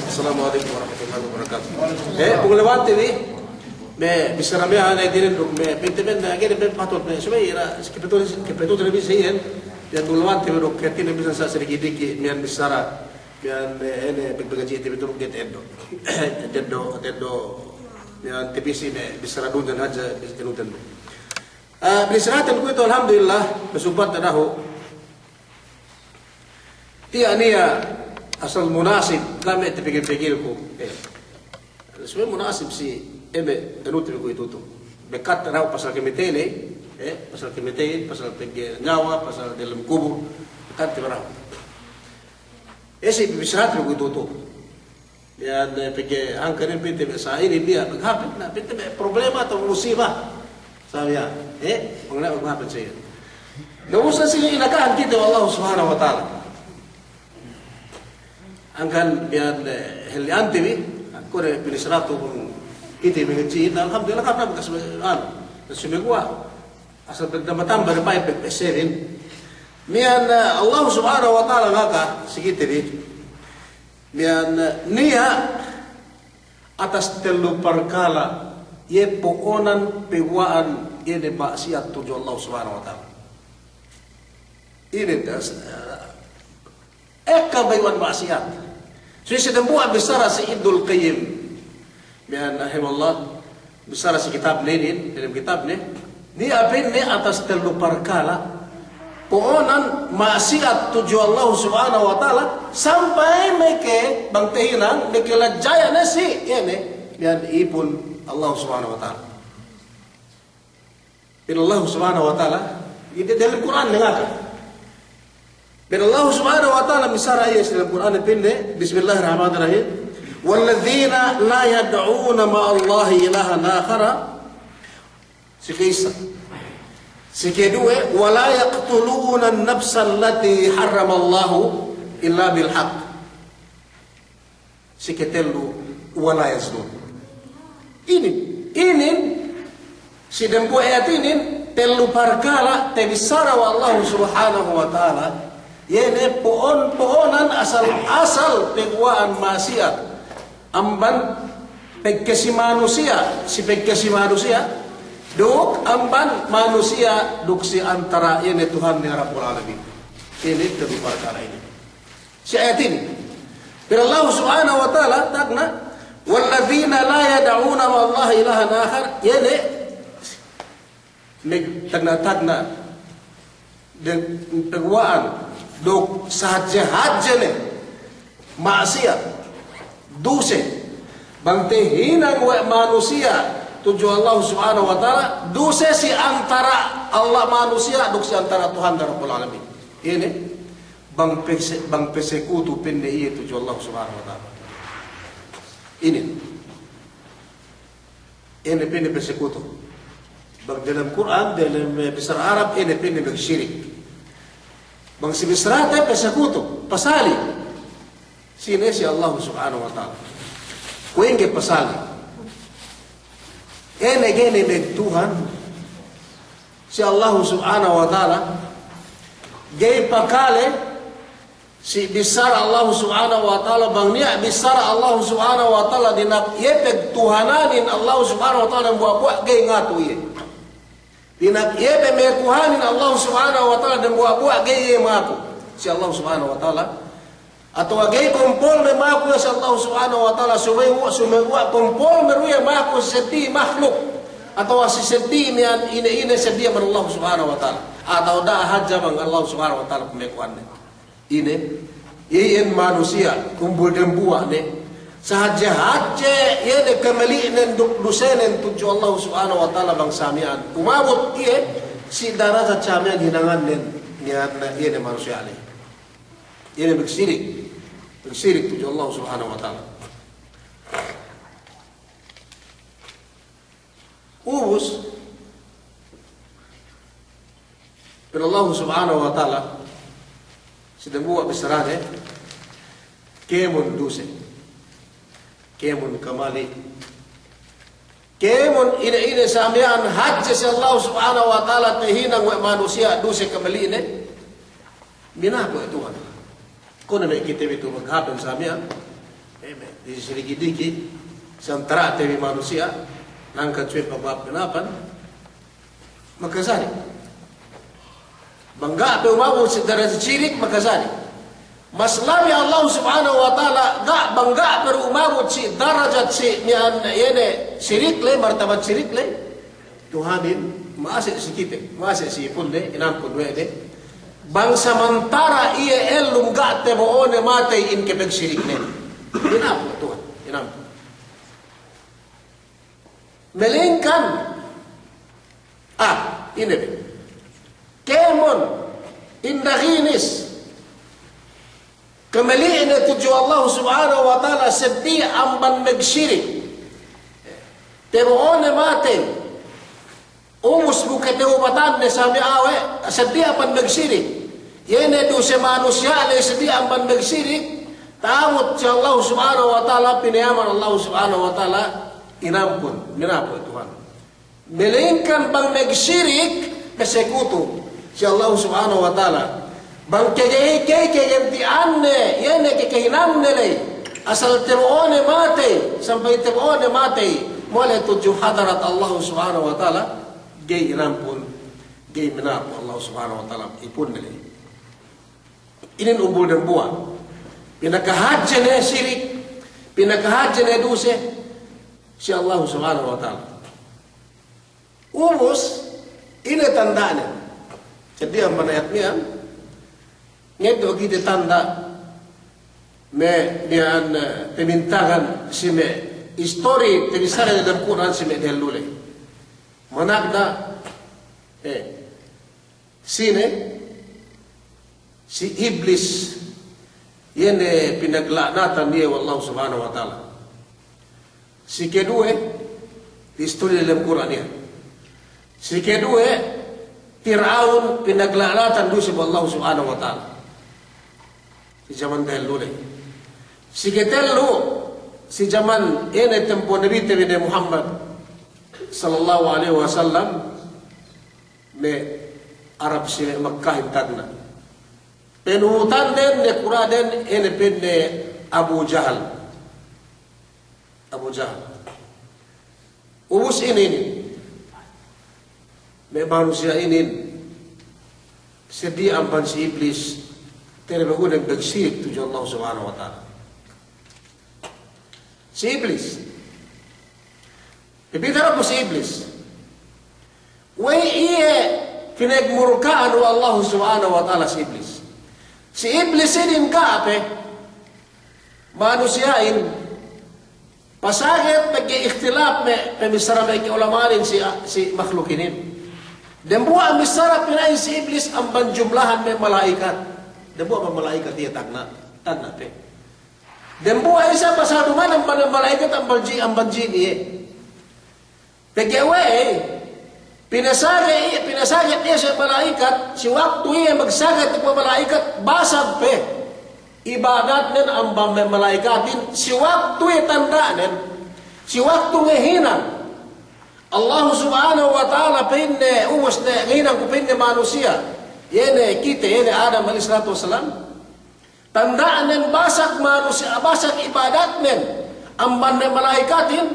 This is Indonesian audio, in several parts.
Assalamualaikum warahmatullahi wabarakatuh. Penglewati ni, bisa ramai anak diri duk, pintemen lagi ni patut ni. Sebenarnya kebetulan televisi yang penglewati ni duk, kerana bisa saya sedikit mian bisara, mian ini bergaji itu betul get endo, mian televisi ni bisara dulu dan aja endo. Bisaratan ku itu alhamdulillah bersubat adahu. Tiada ni asal munasib kami terpikir-pikirku. Sebenarnya munasib si tenut ko itu tu. Bekat tahu pasal kemite ni, pasal kemite, pasal pergi nyawa, pasal dalam kubur, bekat terang. Si bisrat ko itu tu. Dia pergi angkarin pintu besar ini dia menghapit, nak pintu problema atau musibah. Saya, mengenai menghapit saya. Nggak usah sih inakan kita Allah Subhanahu Wa Taala. Angkan biar heli antiwi, aku ada penisratu pun kita mengaji. Alhamdulillah karena bekas semua asal berdamatan berbaik berpeserin. Mian Allah Subhanahu Wa Taala ngaka segitu ni. Mian nia atas telu perkala ye poonan pewaan ye de maksiat tuju Allah Subhanahu Wa Taala. Ini das eka bayuan maksiat. Jadi sedang buat besar si Ibnul Qayyim, biar rahimahullah besar si kitab ni dalam kitab ni apa ni atas telu perkala poonan maksiat tuju Allah Subhanahu Wa Taala sampai mereka bangtehinan mereka lajaya nasi ini biar ipun Allah Subhanahu Wa Taala. Bila Allah Subhanahu Wa Taala ini dalam Quran dengar. Dan Allah Subhanahu Wa Taala misara ayat dalam Quran ini Bismillahirrahmanirrahim walladzina la yad'una ma'allahi ilahan akhara sikisa sikedue wala yaqtuluna an-nafsa allati harramallahu illa bil haqq siketelu wala yaznun ini sidang ayat ini telu perkara tebisara Allah Subhanahu Wa Taala. Yene pohon-pohonan asal peguaan maksiat amban pegkesi manusia duk amban manusia duk si antara yene Tuhan ya Rabbul Alamin. Ini kedua perkara ini si ayat ini bila Allah Subhanahu Wa Taala takna walladzina la yad'una ma'allahi ilahan akhar yene takna dan peguaan dok sahaja ne maksiat dosa bangtehinan wa manusia tuju Allah Subhanahu Wa Taala dosa si antara Allah manusia dok si antara Tuhan dan Rabbul Alamin. Ini bang persekutu pende iya tuju Allah Subhanahu Wa Taala. Ini pende persekutu bang dalam Quran dalam bahasa Arab ini pende bersyirik. Bang si bisrata persekutu pasali sini si Allah Subhanahu Wa Taala kuenge pasali gene be Tuhan si Allah Subhanahu Wa Taala gay pakale si besar Allah Subhanahu Wa Taala bang niya besar Allah Subhanahu Wa Taala dinak yepeg Tuhananin Allah Subhanahu Wa Taala buat gay ngatu ye dinak yebe me Tuhanin Allah Subhanahu Wa Taala dan buat gay maku si Allah Subhanahu Wa Taala atau gay kumpul me maku si Allah Subhanahu Wa Taala sumewa kumpul meruya maku seti makhluk atau si seti ini sedia ber Allah Subhanahu Wa Taala atau dah haja bang Allah Subhanahu Wa Taala pemekuan ini iin manusia kumpul dan buat ne sahaja ye kembali nenduk dusenen tuju Allah Subhanahu Wa Taala bang samian kumabut ye si darah samian hinangan nen niat ye manusia ni ye bersirik tuju Allah Subhanahu Wa Taala ubus Pero Allah subhanahu wa ta'ala sedang buat besarane kemun duse, kemun kamali, kemun ina samian haji si Allah subhanahu wa ta'ala tehinang wa manusia duse kamali ini binapo Tuhan. Kung na kita itu maghapon samian di sedikit-dikit santara tewi manusia nangkat cuy pabab kenapan makasari bangga pe umabot si darah cirik makasari maslami Allah subhanahu wa ta'ala gak bangga per umabot si darajat si niyan yene sirik le martabat sirik le Tuhanin maasik si kita maasik si punde inampun wede bang samantara iya elum gak te moone matay in kepeg sirik le inapo Tuhan inapo melingkan ini kemon indahinis kemaliin tuju Allah subhanahu wa ta'ala sedi amban nagsyirik temoone mate umus buka teubatan ne sami awe sedi amban nagsyirik yene do se manusia le sedi amban nagsyirik tamut si Allah subhanahu wa ta'ala pinayaman Allah subhanahu wa ta'ala inampun minapo Tuhan melingkan bang nagsyirik kesekutu si Allah subhanahu wa ta'ala bang kegenti anne yene kekehinan nele asal temoone mate sampai temoone mate mole tuju hadarat Allah subhanahu wa ta'ala gay inampun gay minapo Allah subhanahu wa ta'ala ipun nele inin ubul dan buah pinakahadja ne syirik pinakahadja ne duse si Allah subhanahu wa ta'ala umus ini tandanya jadi ang manayat niya ngito kita tanda me niyan pemintangan si me history tenisara dalam Quran si me dahilule managda sine si iblis yene pinaglanatan niya wallahu subhanahu wa ta'ala si kedua history dalam Quran niya si kedua Fir'aun pinaglalatan doon si Allah subhanahu wa ta'ala si zaman dahil si ketello si zaman ene tempo nabi tabi de Muhammad sallallahu alaihi wasallam me Arab si Makkah intagna penuhutan den ne kuraden ene penne Abu Jahal ubus ini may manusia ini sedia ampan si iblis terbahu dan bersyirik tujuh Allah subhanahu wa ta'ala si iblis bibitara po si iblis way iya pinagmurkaan wa Allah subhanahu wa ta'ala si iblis ini kaape manusiain pasagit pag-iikhtilap pemisara may kiulamanin si makhlukinin dan buat misara pinay si iblis ang banjumlahan may malaikat. Dan buat malaikat dia tagna pe. Dan buat isa pasado man ang malaikat ang banji niya. Pagyawe pinasagit niya sa malaikat si waktu iya magsagat ng malaikat basag pe. Ibadat nin ang malaikatin si waktu iya tandaan si waktu ngehinang Allah subhanahu wa ta'ala pinne uwas na nginang ko pinne manusia yene kita yene Adam alayhi salatu wasalam tandaan nen basak manusia basak ibadat nen amban nen malaikatin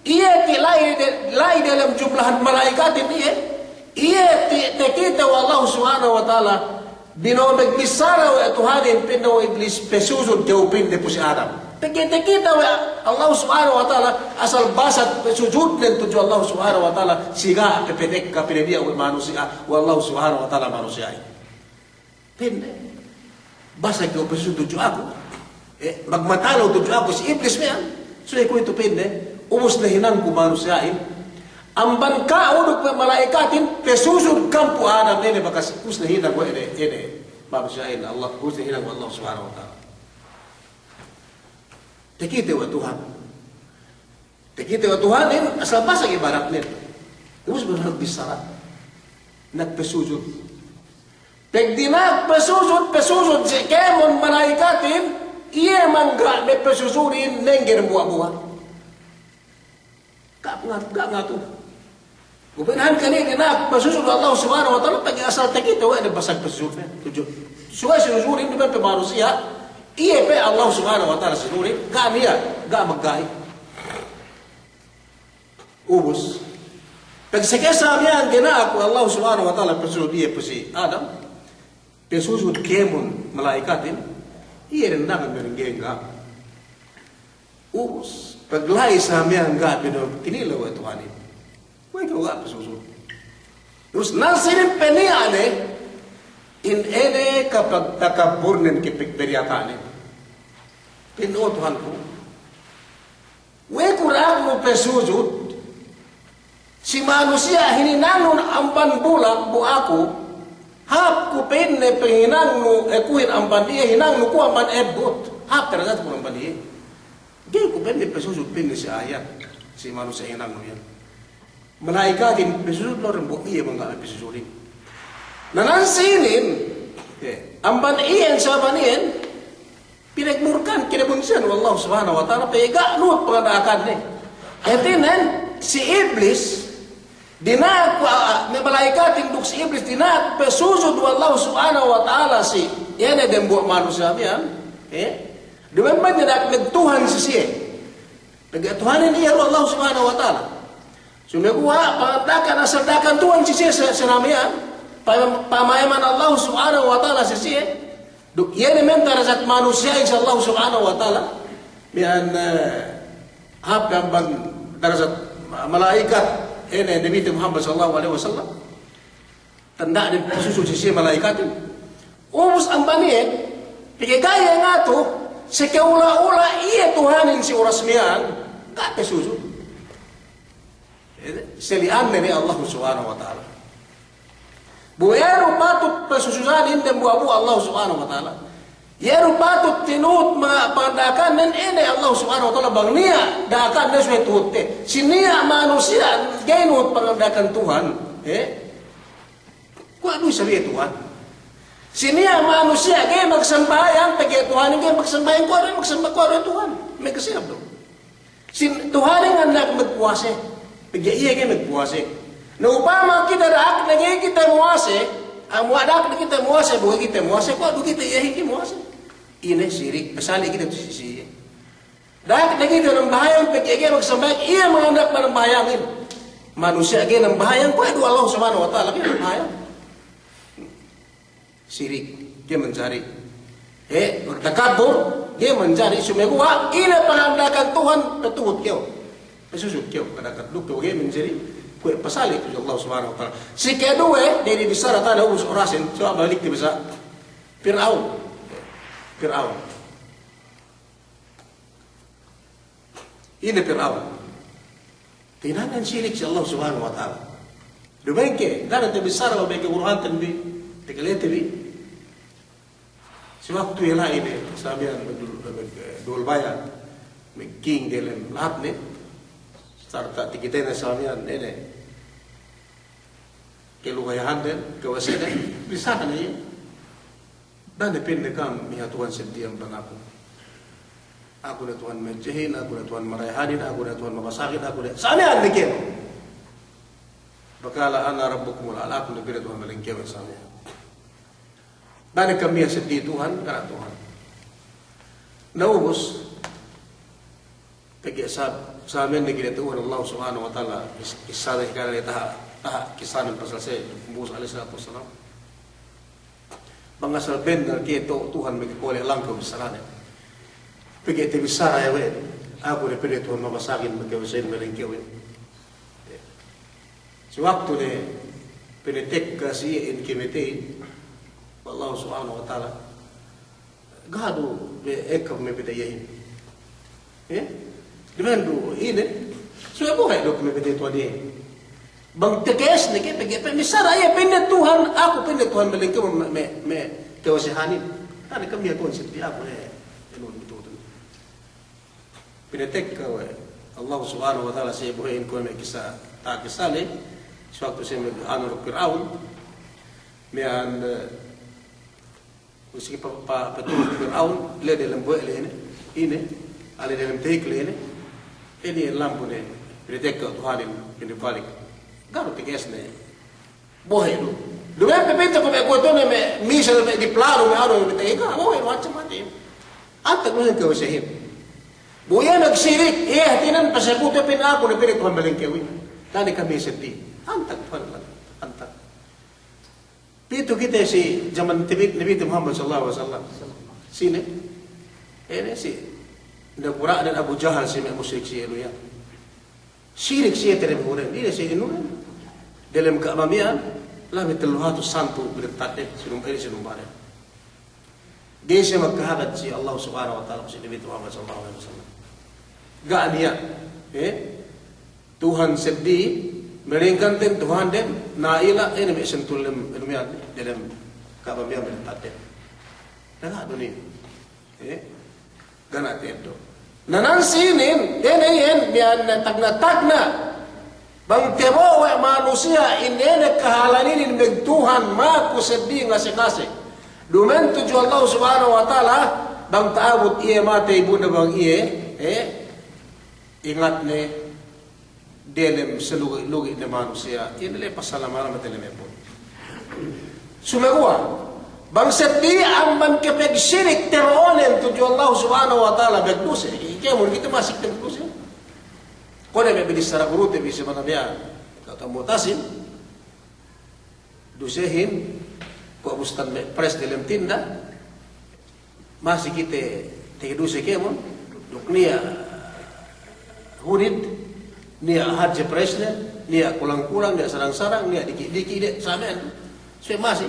iya ti lai dalam jumlahan malaikatin iya ti kita wa Allah subhanahu wa ta'ala binomeg misara wa Tuhanin pinne wa iblis pesuzod jauh pinne po si Adam kita Allah subhanahu wa ta'ala asal basat sujud dan tuju Allah subhanahu wa ta'ala siga kepedek kapinedia wa manusia wa Allah subhanahu wa ta'ala manusia pinde basa ko pesud tuju ako magmatalaw tuju ako si iblis niyan so ko ito pinde ubos na hinang ko manusia amban ka udok ng malaikatin pesusud kampo Adam nene bakas us na hinang ko ene manusia Allah us na hinang ko Allah subhanahu wa ta'ala Tekite wa Tuhan. Tekite wa Tuhan in asal basag ibarat nito. Ubus ba nagbisara? Nagpesujud. Pagdinak pesusud si kemon malaikatin, iya mangga me pesusurin nenggir buah-buah. Gak ngatu. Gubinahan kanina dinak pesusud Allah subhanahu wa ta'ala pagi asal takita wa ada basag pesusudnya. Suwa sinusurin di ba manusia, iya pe Allah subhanahu wa ta'ala sinusurin, kaniya, gak maggai. Ubus. Pag sa miyan gina ako Allah subhanahu wa ta'ala pesusud iya po si Adam. Pesusud kemon malaikatin, iya rendangan merenggeng ka. Ubus. Paglay sa miyan ga tinilaw ito hanin. Huwag ka ga pesusud. Terus nasin peniyane, in ene kapag takaburnen kipigperyatanin. Pinuo Tuhan ko. Huwag kurang mo pesusud. Si manusia hininangon ang panbulang bu ako, hap ko pinne penginang no ekuin ang bandiya, hinang no ko ang ban ebot. Hap taragat ko ang bandiya. Gaya ko pinne pesusud pinne si ayat. Si manusia hinang no yan. Malaikatin pesusud lo rin bu iya mga pesusudin. Nanansinin, ang baniyan sa baniyan, pinagmurkan, kinabunsan, wallahu subhanahu wa ta'ala, paiganot pangadakan ni. Etinan, si Iblis, dinak malaikatin duk si Iblis dinak pesusud wallahu subhanahu wa ta'ala si yana den buat manusia yan dengan banyak nagtuhan si siya nagtuhanin iya Allah subhanahu wa ta'ala sumegwa pangadakan asaldakan tuhan si siya sa namiyan pamayaman Allah subhanahu wa ta'ala si siya duk yana mentara sa manusia insya Allah subhanahu wa ta'ala yan hapang bang darasat malaikat ini Nabi Muhammad sallallahu alaihi wasallam tanda din pesusud si malaikatin umus ang baniyan pigaya nga to sa kaula-ula iya tuhanin si oras miyan ka pesusud selian ni Allah subhanahu wa ta'ala buero patut pesusudanin dan buabu Allah subhanahu wa ta'ala yero patut tinut mga pandakan nan ene Allah subhanahu wa ta'ala bang niya dakan na suwe tuhote sinia manusia gainut pangandakan Tuhan kung ano sabi Tuhan sinia manusia gay magsambayan pagi Tuhan gay magsambayan ko rin magsambayan Tuhan may kasiyab do Tuhan nga anak magpuwase pagi iya gay magpuwase na upama kita daak na gay kita muwase ang wadak na kita muwase buhay kita muwase kung ano kita iyahin kita muwase ini sirik, kasali kita itu sisi. Dahil kita ng bahayang pag-iagay magsambayang, iya mga anak na ng bahayangin. Manusia agay ng bahayang, kaya doon Allah subhanahu wa ta'ala, kaya ng bahayang. Sirik, dia mencari. Magtakabur, dia mencari. Sumekuha, ina pangandakan Tuhan, petuhut kiyo. Pesusud kiyo, kadang-kadang kiyo, dia mencari. Kaya pasali itu Allah subhanahu wa ta'ala. Si kedua, dari besar atau ada urus orasin, coba balik di besar. Fir'aun. Fir'aun. Ini Fir'aun. Tinangan silik si Allah subhanahu wa ta'ala. Dumengke, dana te besar wa beke burhantan bi, tekele te bi. Si waktu yang lain ini, sabihan dul bayan, king delen lahat ni, sarta tikitay na sabihan, ini, keluhayahan din, kawasinan, bisa na yun. Dan depende kam miha Tuhan setiap pangako. Aku na Tuhan mencehin, aku na Tuhan marayahanin, aku na Tuhan mapasakin, aku na sana andikin. Bakala ana rabbukumul ala, aku na bila Tuhan malingkew sana. Dan kami setiap Tuhan karena Tuhan. Naubos kaya sa amin na ginatuhan Allah subhanahu wa ta'ala isa na hikala taha kisanan pasal sa Musa alaihi salatu wassalam. Bangasal bendal kito Tuhan magkikuli lang ko bisarane. Pagka iti bisara yawe, ako na pwede Tuhan mabasakin magkawasayin maringkiwin. Si waktu ni pinitik ka si inkimitin, Allah subhanahu wa ta'ala, gado ekam may bidayahin. Dimendo, ini, so buhay do kami bidayin Tuhan din. Bang tekes ni kaya pag misara ay pinit Tuhan ako pinit Tuhan malingkyo me kawasihanin tani kami Tuhan siti ako ilun bituton pinitek ka Allah subhanahu wa ta'ala sa buhayin ko me kisa ta kisale suwakto sa ano Fir'aun me an Sige patulog Firaun le dalam buat le ini ada dalam tehik le ini lampu ne predeka Tuhan ini balik garu tigas ne bohe lu dove pepente come quotone me misel me di plano me aro me tega bohe macam macam anta ko ke wasahib boya nagsirik tinan pasabuto pin ako na pili Tuhan balengkewi tani kami seti anta anta Itu kita si zaman Nabi Muhammad sallallahu alaihi wasallam. Sini. Ini si Qura dan Abu Jahal si musyrik si itu ya. Syirik si terhadap ini si itu dalam keamamian lah betul santu bertakde sinum bare. Dia si makahabat si Allah Subhanahu wa taala si Nabi Muhammad sallallahu alaihi wasallam. Gak dia Tuhan sedih meringkanten Tuhan dem naila ini sentulim ilmiah dalam kabamian bertate. Dah dunia. Ganat itu. Nanan sinin ini bian tagna bang tebo manusia ini kehalanin meg Tuhan maku sedih ngasih. Dumen tuju Allah Subhanahu wa taala bang taabut ia mate ibu bang ia ingat ne dalam seluruh manusia ini lepas salam alamat pun. Sumegua bang seti amban kepeg syirik teronen tuju Allah Subhanahu wa taala begduse ikemur kita masih tegduse kone me bidi sara gurute bisa manabia kata mutasim dusehin ko bustan me pres dalam tinda masih kita tegduse kemon duknia hurid nia haji presnya, nia kulang-kulang, nia sarang-sarang, nia dikit-dikit, samen. Saya masih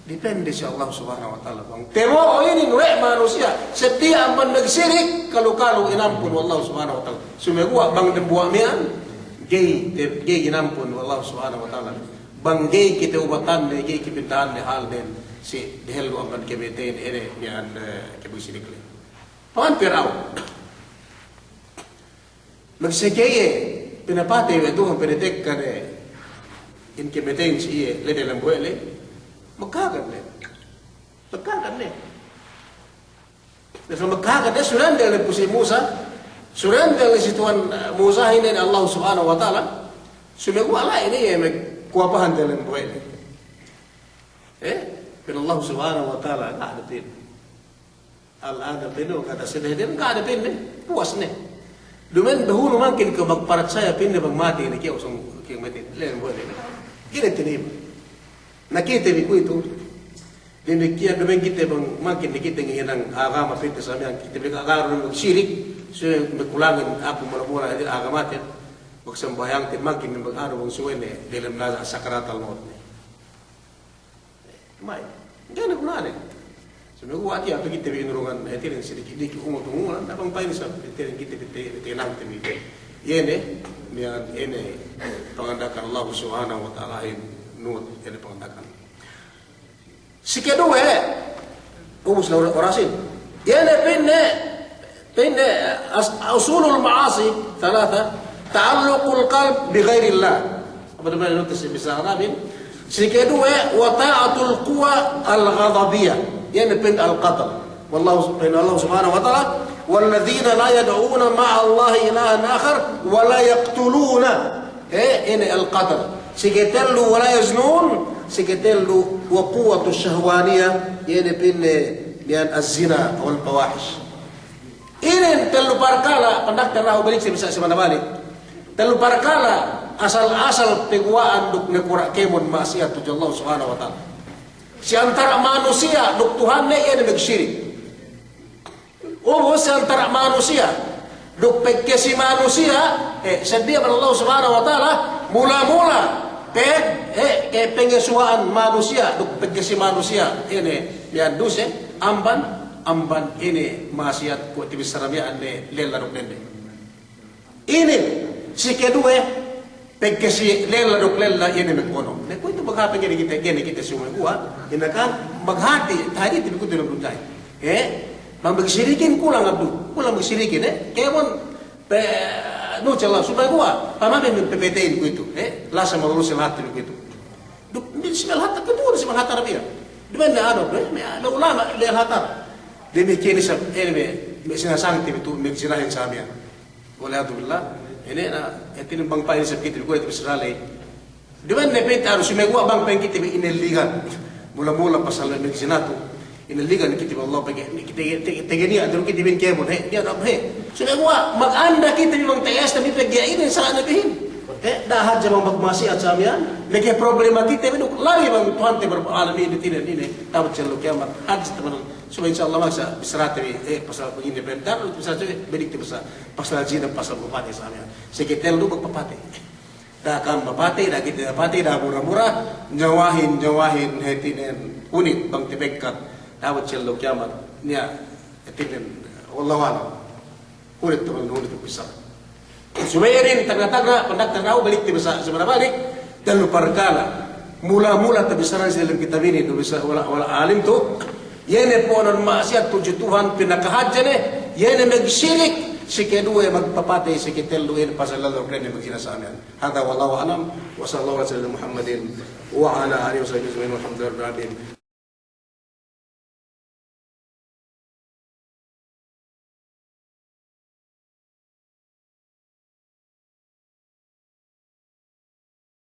depende si Allah Subhanahu wa taala. Bang temo ini nuwe manusia setia ampan nagsirik kalau inampun Allah Subhanahu wa taala. Sumegua bang dembuak mian gay inampun Allah Subhanahu wa taala. Bang gay kita ubatan ne gay kibintaan ne hal den si dehelu ampan kebetain ere mian kebisirik le. Paman Firaun. Magsegeye pinapate itu penitek kan in kebetain si le dalam buele magkagan ne dan magkagan dia surrender le pusi Musa surrender le si Tuhan Musa ini Allah Subhanahu wa taala sumegu ala ini ya kuapahan dalam buele bin Allah Subhanahu wa taala ada tin al-ada pinu kata sedih enggak ada pin puas ne Dumen dahulu mungkin ke magparat saya pindah bang mati ini kaya usang kaya mati len boleh kira tinim nakita ko itu demikian dumen kita bang makin kita nginang agama pindah sa amin kita bigagaron ng syirik so magkulangin ako mula hindi agama tin magsambayang tin makin ng mag-aro bang suwene dalam nasa sakaratal maut ni may gana ko na Sumegu ati ato kita binurungan etirin sedikit umut-umulan abang pain sa etirin kita tinang temite. Yene mian ene pangandakan Allah Subhanahu wa taala nut ene pangandakan. Sikedo ubus la orasin. Yene pinne usulul maasi thalatha ta'alluqul qalb bighairi Allah. Apa namanya nutis bisa Arabin? Sikedo wa ta'atul quwa al-ghadabiyah. ينبن القتل والله سبحانه وتعالى والذين لا يدعون مع الله إلها آخر ولا يقتلون إن القتل سكتلوا ولا يزنون سكتلوا وقوة الشهوانية ينبن بأن الزنا والفواحش إن تلو باركالا pendak terlalu balik bisa semana balik telu barkala asal peguaan duk nekura kemun maksiat tu Allah Subhanahu wa taala si antara manusia duk Tuhan ne ia nagsyirik. Si antara manusia duk pegkesi manusia sedia pada Allah Subhanahu wa taala mula-mula pengesuaan manusia duk pegkesi manusia ini biar duse amban ini maksiat ko tibisaramian ne lela duk nende. Ini si kedua pagkasi lela dok lela ini mekono. Ne ko ito maghapon kita sumagua, inakan maghati tadi tibi ko dinong dunday. Magsirikin kulang abdu, kulang magsirikin kaya mon no chala sumagua, pamamin min pepetain ko ito. Lasa marulus lahat ko ito. Duk hindi si lahat ko si lahat Arabia. Di ba na ano, may ulama, may hatar. Di may kinis, may sinasangti, may sirahin sa amin. Wala billah. Ini na, ito yung bang pahin sa kitib ko, ito Israeli. Di ba na pwede, sumegwa bang pahin kitib, iniligan. Mula-mula pa sa lamig sinato. Iniligan kitib Allah, tigania, doon kitibin kemon, di ano, sumegwa, mag-anda kitib yung tayas na may pagyainin sa nabihin. Dahad sa mga magmasiat sa amin, naging problema kita, lari bang Tuhan te beralamin ini, tamat sa lukiamat, hadis teman. So insyaAllah magsa bisrati, pasal independen, pasal bedik ti pasal zina, pasal bupati sa amin. Sekitel lu magpapati. Dah kam bapati, dah kita bapati, dah murah-murah, nyawahin hetinen unit bang tibekkat, tamat sa lukiamat, niya hetinen, wallahualam, unit teman unit besar. Sumerin tengah-tengah pendak tahu balik ti basa sebenarnya balik dan perkala mula-mula tebisaran sa dalam kitab ini tu bisa wala alim tu yene ponon maksiat tuju Tuhan pinakahadjane yene magsirik si kedua magpapatay si ketelo en pasal lalu kene magina sa amin hada wallahu alam wa sallallahu alaihi wasallam Muhammadin wa ala alihi wasallam walhamdulillahi rabbil alamin.